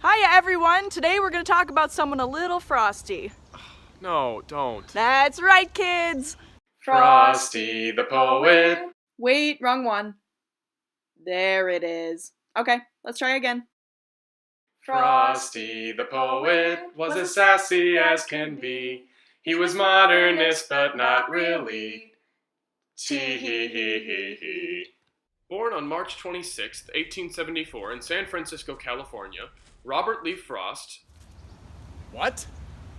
Hiya everyone! Today we're going to talk about someone a little frosty. No, don't. That's right, kids! Frosty the poet. Wait, wrong one. There it is. Okay, let's try again. Frosty the poet was as sassy as can be. He was modernist, but not really. Tee-hee-hee-hee-hee. Born on March 26, 1874 in San Francisco, California, Robert Lee Frost, What?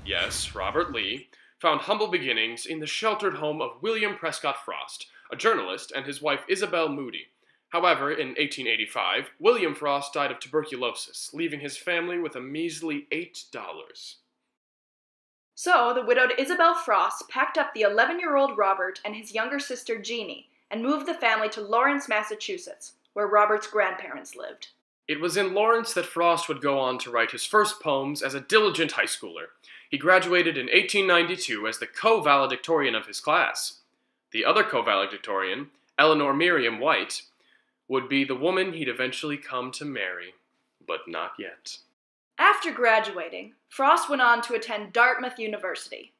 yes, Robert Lee, found humble beginnings in the sheltered home of William Prescott Frost, a journalist, and his wife Isabel Moody. However, in 1885, William Frost died of tuberculosis, leaving his family with a measly $8. So, the widowed Isabel Frost packed up the 11-year-old Robert and his younger sister Jeannie and moved the family to Lawrence, Massachusetts, where Robert's grandparents lived. It was in Lawrence that Frost would go on to write his first poems as a diligent high schooler. He graduated in 1892 as the co-valedictorian of his class. The other co-valedictorian, Eleanor Miriam White, would be the woman he'd eventually come to marry, but not yet. After graduating, Frost went on to attend Dartmouth University.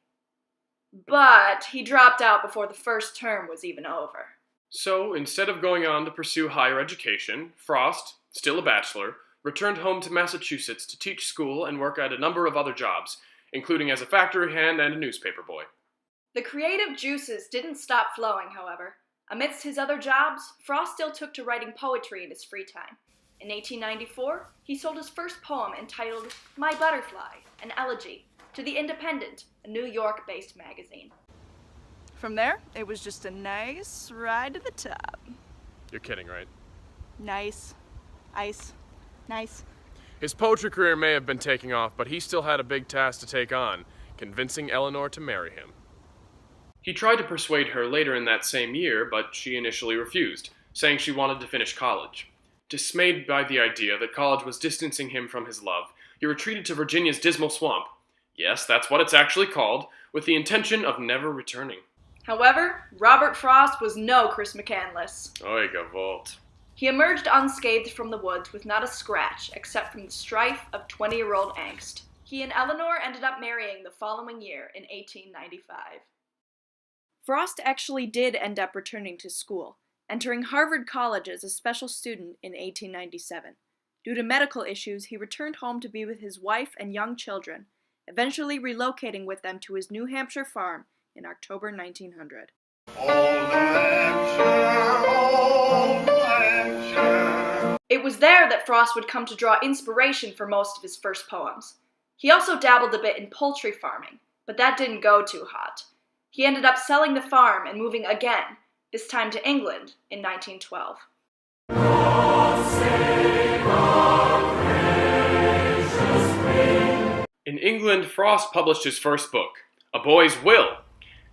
But he dropped out before the first term was even over. So, instead of going on to pursue higher education, Frost, still a bachelor, returned home to Massachusetts to teach school and work at a number of other jobs, including as a factory hand and a newspaper boy. The creative juices didn't stop flowing, however. Amidst his other jobs, Frost still took to writing poetry in his free time. In 1894, he sold his first poem entitled My Butterfly, an Elegy, to The Independent, a New York-based magazine. From there, it was just a nice ride to the top. You're kidding, right? Nice. Ice. Nice. His poetry career may have been taking off, but he still had a big task to take on, convincing Eleanor to marry him. He tried to persuade her later in that same year, but she initially refused, saying she wanted to finish college. Dismayed by the idea that college was distancing him from his love, he retreated to Virginia's Dismal Swamp. Yes, that's what it's actually called, with the intention of never returning. However, Robert Frost was no Chris McCandless. Oiga Volt. He emerged unscathed from the woods with not a scratch except from the strife of 20-year-old angst. He and Eleanor ended up marrying the following year in 1895. Frost actually did end up returning to school, entering Harvard College as a special student in 1897. Due to medical issues, he returned home to be with his wife and young children, eventually relocating with them to his New Hampshire farm in October 1900. It was there that Frost would come to draw inspiration for most of his first poems. He also dabbled a bit in poultry farming, but that didn't go too hot. He ended up selling the farm and moving again, this time to England in 1912. In England, Frost published his first book, A Boy's Will,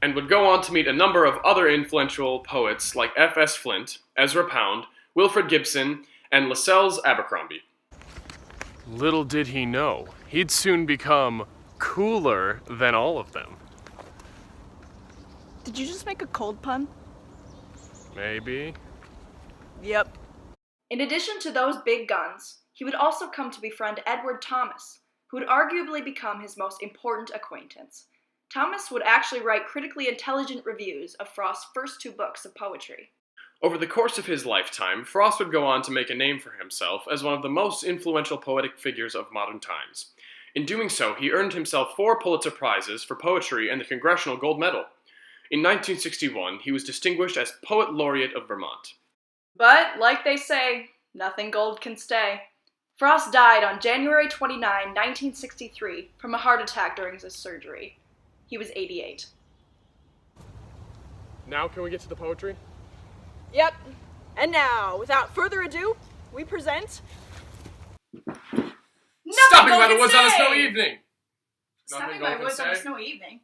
and would go on to meet a number of other influential poets like F.S. Flint, Ezra Pound, Wilfred Gibson, and Lascelles Abercrombie. Little did he know, he'd soon become cooler than all of them. Did you just make a cold pun? Maybe. Yep. In addition to those big guns, he would also come to befriend Edward Thomas, who would arguably become his most important acquaintance. Thomas would actually write critically intelligent reviews of Frost's first two books of poetry. Over the course of his lifetime, Frost would go on to make a name for himself as one of the most influential poetic figures of modern times. In doing so, he earned himself 4 Pulitzer Prizes for poetry and the Congressional Gold Medal. In 1961, he was distinguished as Poet Laureate of Vermont. But, like they say, nothing gold can stay. Frost died on January 29, 1963, from a heart attack during his surgery. He was 88. Now can we get to the poetry? Yep. And now, without further ado, we present... Stopping by the woods on a snowy evening! Stopping by woods on a snowy evening.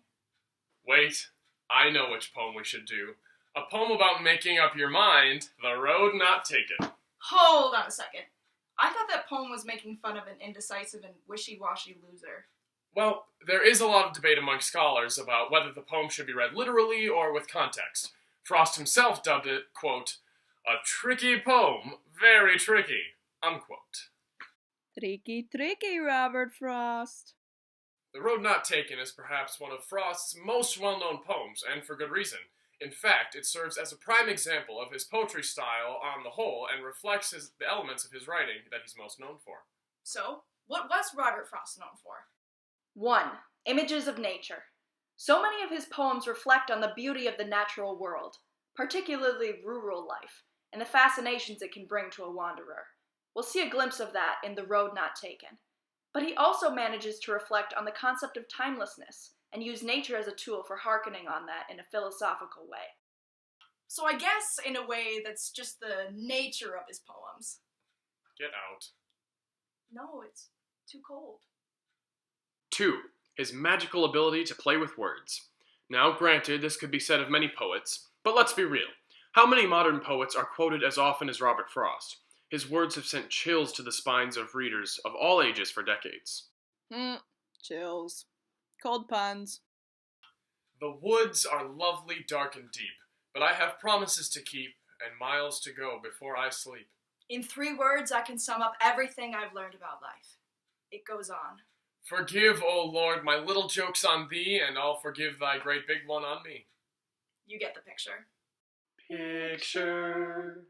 Wait, I know which poem we should do. A poem about making up your mind, the road not taken. Hold on a second. I thought that poem was making fun of an indecisive and wishy-washy loser. Well, there is a lot of debate among scholars about whether the poem should be read literally or with context. Frost himself dubbed it, quote, a tricky poem, very tricky, unquote. Tricky, tricky, Robert Frost. The Road Not Taken is perhaps one of Frost's most well-known poems, and for good reason. In fact, it serves as a prime example of his poetry style on the whole and reflects the elements of his writing that he's most known for. So, what was Robert Frost known for? 1. Images of nature. So many of his poems reflect on the beauty of the natural world, particularly rural life, and the fascinations it can bring to a wanderer. We'll see a glimpse of that in The Road Not Taken. But he also manages to reflect on the concept of timelessness and use nature as a tool for hearkening on that in a philosophical way. So I guess, in a way, that's just the nature of his poems. Get out. No, it's too cold. 2. His magical ability to play with words. Now, granted, this could be said of many poets, but let's be real. How many modern poets are quoted as often as Robert Frost? His words have sent chills to the spines of readers of all ages for decades. Chills. Cold puns. The woods are lovely, dark, and deep, but I have promises to keep and miles to go before I sleep. In 3 words, I can sum up everything I've learned about life. It goes on. Forgive, O Lord, my little jokes on thee, and I'll forgive thy great big one on me. You get the picture. Picture.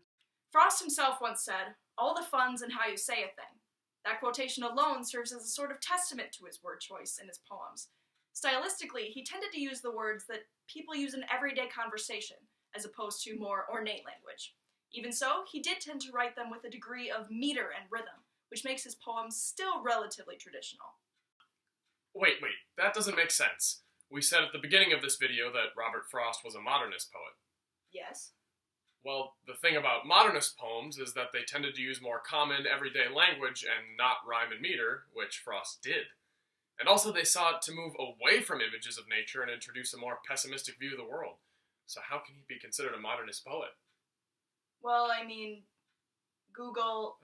Frost himself once said, "All the fun's in how you say a thing." That quotation alone serves as a sort of testament to his word choice in his poems. Stylistically, he tended to use the words that people use in everyday conversation, as opposed to more ornate language. Even so, he did tend to write them with a degree of meter and rhythm, which makes his poems still relatively traditional. Wait, that doesn't make sense. We said at the beginning of this video that Robert Frost was a modernist poet. Yes? Well, the thing about modernist poems is that they tended to use more common, everyday language and not rhyme and meter, which Frost did. And also they sought to move away from images of nature and introduce a more pessimistic view of the world. So how can he be considered a modernist poet? Well, I mean, Google...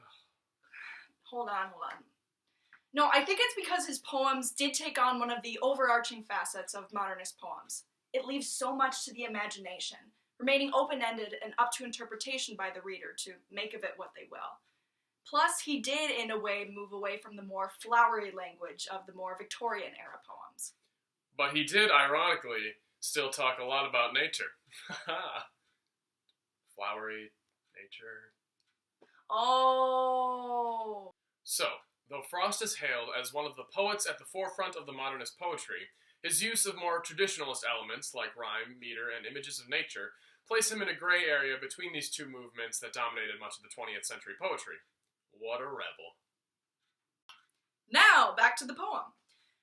Hold on. No, I think it's because his poems did take on one of the overarching facets of modernist poems. It leaves so much to the imagination, remaining open-ended and up to interpretation by the reader to make of it what they will. Plus, he did, in a way, move away from the more flowery language of the more Victorian-era poems. But he did, ironically, still talk a lot about nature. Flowery nature. Oh. So, though Frost is hailed as one of the poets at the forefront of the modernist poetry, his use of more traditionalist elements like rhyme, meter, and images of nature place him in a gray area between these two movements that dominated much of the 20th century poetry. What a rebel. Now, back to the poem.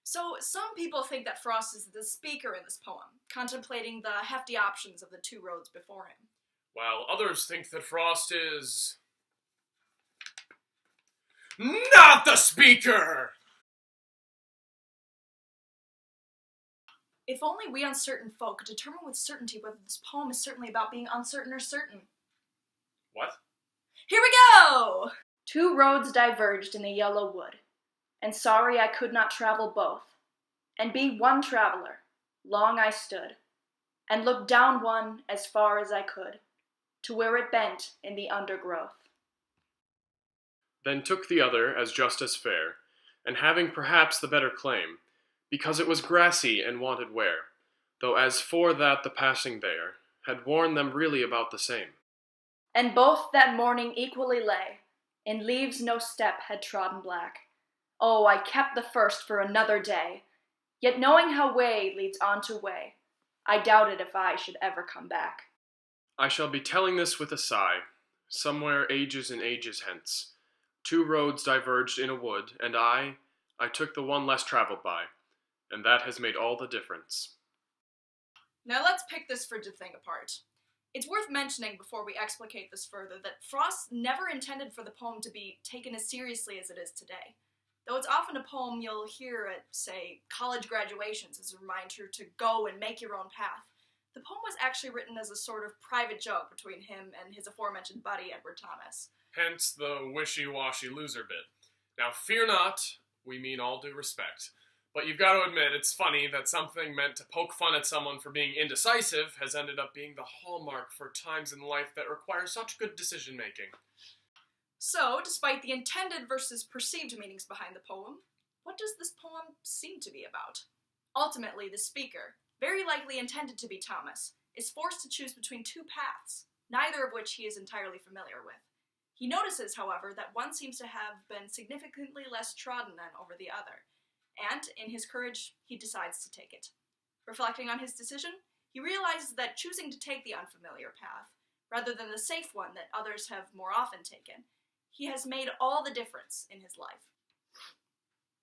So, some people think that Frost is the speaker in this poem, contemplating the hefty options of the 2 roads before him. While others think that Frost is... not the speaker! If only we uncertain folk could determine with certainty whether this poem is certainly about being uncertain or certain. What? Here we go! 2 roads diverged in a yellow wood, and sorry I could not travel both. And be one traveler, long I stood, and looked down one as far as I could, to where it bent in the undergrowth. Then took the other as just as fair, and having perhaps the better claim, because it was grassy and wanted wear, though as for that the passing there, had worn them really about the same. And both that morning equally lay, in leaves no step had trodden black. Oh, I kept the first for another day, yet knowing how way leads on to way, I doubted if I should ever come back. I shall be telling this with a sigh, somewhere ages and ages hence. 2 roads diverged in a wood, and I took the one less traveled by, and that has made all the difference. Now let's pick this frigid thing apart. It's worth mentioning before we explicate this further that Frost never intended for the poem to be taken as seriously as it is today. Though it's often a poem you'll hear at, say, college graduations as a reminder to go and make your own path, the poem was actually written as a sort of private joke between him and his aforementioned buddy, Edward Thomas. Hence the wishy-washy loser bit. Now fear not, we mean all due respect. But you've got to admit, it's funny that something meant to poke fun at someone for being indecisive has ended up being the hallmark for times in life that require such good decision-making. So, despite the intended versus perceived meanings behind the poem, what does this poem seem to be about? Ultimately, the speaker, very likely intended to be Thomas, is forced to choose between two paths, neither of which he is entirely familiar with. He notices, however, that one seems to have been significantly less trodden than over the other, and, in his courage, he decides to take it. Reflecting on his decision, he realizes that choosing to take the unfamiliar path, rather than the safe one that others have more often taken, he has made all the difference in his life.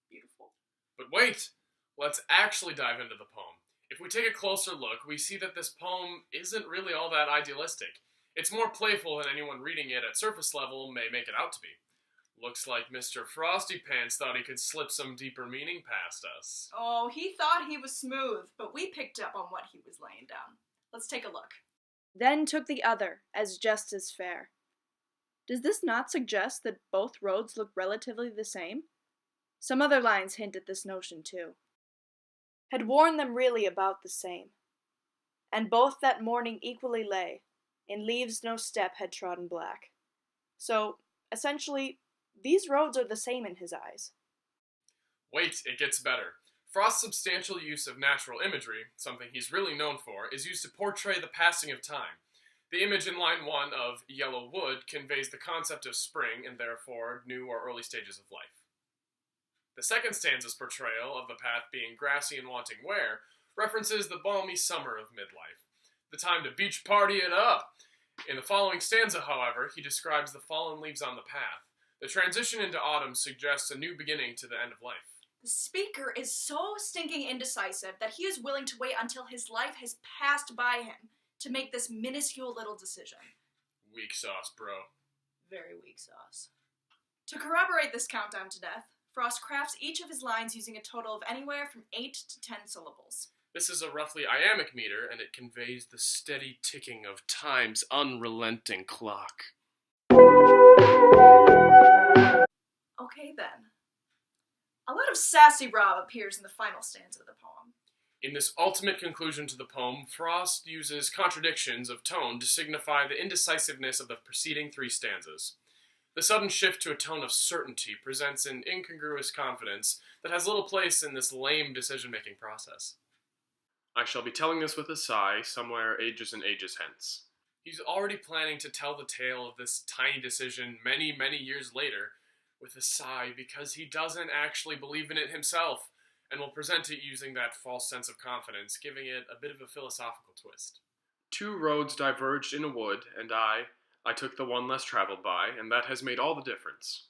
Beautiful. But wait! Let's actually dive into the poem. If we take a closer look, we see that this poem isn't really all that idealistic. It's more playful than anyone reading it at surface level may make it out to be. Looks like Mr. Frosty Pants thought he could slip some deeper meaning past us. Oh, he thought he was smooth, but we picked up on what he was laying down. Let's take a look. Then took the other, as just as fair. Does this not suggest that both roads look relatively the same? Some other lines hint at this notion, too. Had worn them really about the same. And both that morning equally lay, in leaves no step had trodden black. So, essentially, these roads are the same in his eyes. Wait, it gets better. Frost's substantial use of natural imagery, something he's really known for, is used to portray the passing of time. The image in line 1 of yellow wood conveys the concept of spring and therefore new or early stages of life. The second stanza's portrayal of the path being grassy and wanting wear references the balmy summer of midlife, the time to beach party it up. In the following stanza, however, he describes the fallen leaves on the path. The transition into autumn suggests a new beginning to the end of life. The speaker is so stinking indecisive that he is willing to wait until his life has passed by him to make this minuscule little decision. Weak sauce, bro. Very weak sauce. To corroborate this countdown to death, Frost crafts each of his lines using a total of anywhere from 8 to 10 syllables. This is a roughly iambic meter, and it conveys the steady ticking of time's unrelenting clock. Okay then. A lot of sassy Rob appears in the final stanza of the poem. In this ultimate conclusion to the poem, Frost uses contradictions of tone to signify the indecisiveness of the preceding 3 stanzas. The sudden shift to a tone of certainty presents an incongruous confidence that has little place in this lame decision-making process. I shall be telling this with a sigh, somewhere ages and ages hence. He's already planning to tell the tale of this tiny decision many, many years later with a sigh because he doesn't actually believe in it himself and will present it using that false sense of confidence, giving it a bit of a philosophical twist. 2 roads diverged in a wood, and I took the one less traveled by, and that has made all the difference.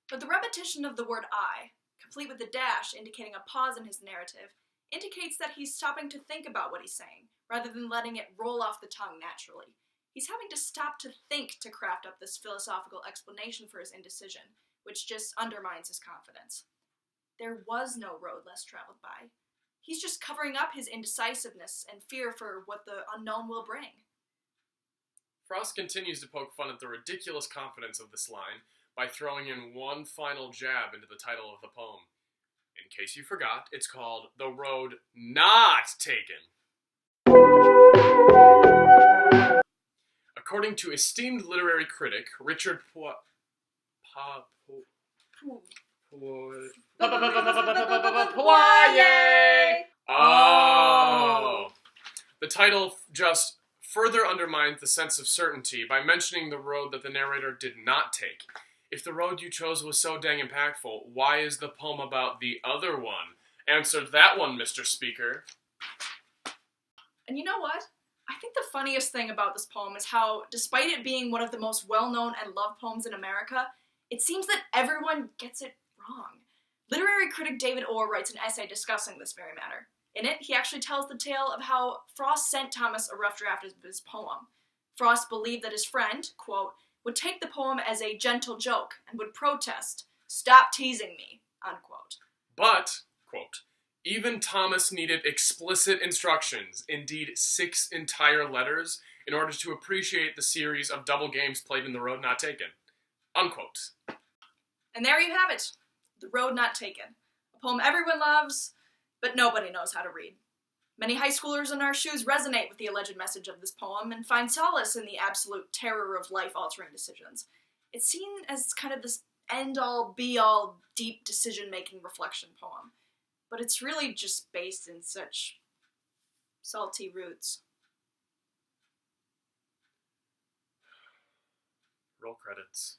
But the repetition of the word I, complete with a dash indicating a pause in his narrative, indicates that he's stopping to think about what he's saying, rather than letting it roll off the tongue naturally. He's having to stop to think to craft up this philosophical explanation for his indecision, which just undermines his confidence. There was no road less traveled by. He's just covering up his indecisiveness and fear for what the unknown will bring. Frost continues to poke fun at the ridiculous confidence of this line by throwing in one final jab into the title of the poem. In case you forgot, it's called The Road Not Taken. According to esteemed literary critic Richard Poirier, the title just further undermines the sense of certainty by mentioning the road that the narrator did not take. If the road you chose was so dang impactful, why is the poem about the other one? Answer that one, Mr. Speaker. And you know what? I think the funniest thing about this poem is how, despite it being one of the most well-known and loved poems in America, it seems that everyone gets it wrong. Literary critic David Orr writes an essay discussing this very matter. In it, he actually tells the tale of how Frost sent Thomas a rough draft of his poem. Frost believed that his friend, quote, would take the poem as a gentle joke and would protest, "Stop teasing me," unquote. But, quote, even Thomas needed explicit instructions, indeed 6 entire letters, in order to appreciate the series of double games played in The Road Not Taken, unquote. And there you have it, The Road Not Taken, a poem everyone loves, but nobody knows how to read. Many high schoolers in our shoes resonate with the alleged message of this poem and find solace in the absolute terror of life-altering decisions. It's seen as kind of this end-all, be-all, deep decision-making reflection poem. But it's really just based in such salty roots. Roll credits.